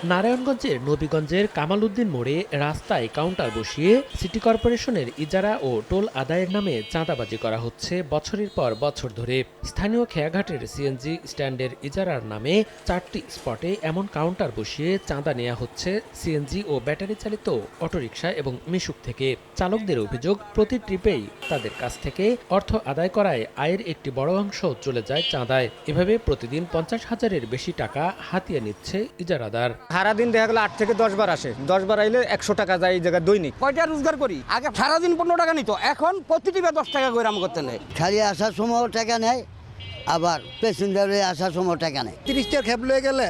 নারায়ণগঞ্জের নবীগঞ্জের কামাল উদ্দিন মোড়ে রাস্তায় কাউন্টার বসিয়ে সিটি কর্পোরেশনের ইজারা ও টোল আদায়ের নামে চাঁদাবাজি করা হচ্ছে বছরের পর বছর ধরে। স্থানীয় খেয়াঘাটের সিএনজি স্ট্যান্ডের ইজারার নামে 4টি স্পটে এমন কাউন্টার বসিয়ে চাঁদা নেওয়া হচ্ছে সিএনজি ও ব্যাটারি চালিত অটোরিকশা এবং মিশুক থেকে। চালকদের অভিযোগ, প্রতি ট্রিপেই তাদের কাছ থেকে অর্থ আদায় করায় আয়ের একটি বড় অংশ চলে যায় চাঁদায়। এভাবে প্রতিদিন 50,000-এর বেশি টাকা হাতিয়ে নিচ্ছে ইজারাদার। সারাদিন দেখা গেলো 8 থেকে 10 বার আসে, 10 বার আইলে 100 টাকা যায় এই জায়গায় দৈনিক। কয়টা রোজগার করি? আগে সারাদিন 15 টাকা নিত, এখন প্রতিটি 10 টাকা করে আম করতে নেয়। খালি আসার সময় টাকা নেয়, আবার প্যাসেঞ্জারে আসার সময় টাকা নেয়। 30 টাকা খেপ লয়ে গেলে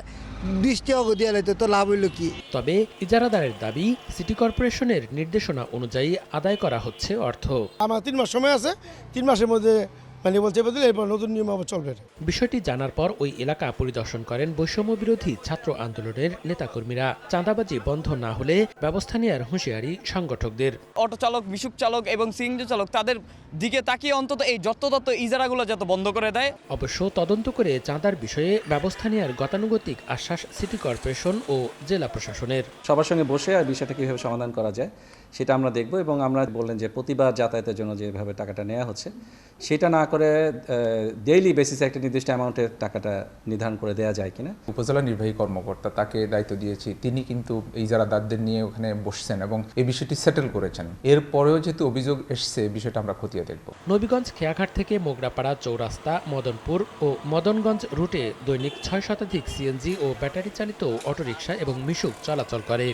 20 টাকা দিয়ে লাইতে তো লাভ হইল কি? তবে ইজারাদারের দাবি, সিটি কর্পোরেশনের নির্দেশনা অনুযায়ী আদায় করা হচ্ছে অর্থ। আমার 3 মাস সময় আছে, 3 মাসের মধ্যে বলছে এরপর নতুন নিয়ম আবার চলবে। বিষয়টি জানার পর ওই এলাকা পরিদর্শন করেন বৈষম্য বিরোধী ছাত্র আন্দোলনের নেতাকর্মীরা। চাঁদাবাজি বন্ধ না হলে ব্যবস্থা নেওয়ার হুঁশিয়ারি সংগঠকদের। অটো চালক, মিশুক চালক এবং সিএনজি চালক তাদের দিকে তাকিয়ে অন্তত এই যত্রতত্ত্ব ইজারাগুলো যাতে বন্ধ করে দেয়। অবশ্য তদন্ত করে চাঁদার বিষয়ে ব্যবস্থা নেওয়ার গতানুগতিক আশ্বাস সিটি কর্পোরেশন ও জেলা প্রশাসনের। সবার সঙ্গে বসে আর বিষয়টা কীভাবে সমাধান করা যায় সেটা আমরা দেখব, এবং আমরা বললেন যে প্রতিবার যাতায়াতের জন্য যেভাবে টাকাটা নেওয়া হচ্ছে সেটা না করে ডেইলি বেসিসে একটা নির্দিষ্ট অ্যামাউন্টের টাকাটা নির্ধারণ করে দেওয়া যায় কিনা। উপজেলা নির্বাহী কর্মকর্তা, তাকে দায়িত্ব দিয়েছি, তিনি কিন্তু ইজারাদারদের নিয়ে ওখানে বসছেন এবং এই বিষয়টি সেটেল করেছেন। এরপরেও যেহেতু অভিযোগ এসছে, বিষয়টা আমরা খতিয়ে দেখব। নবীগঞ্জ খেয়াঘাট থেকে মোগরাপাড়া চৌরাস্তা, মদনপুর ও মদনগঞ্জ রুটে দৈনিক 6 শতাধিক সিএনজি ও ব্যাটারি চালিত অটোরিকশা এবং মিশুক চলাচল করে।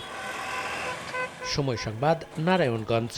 সময় সংবাদ, নারায়ণগঞ্জ।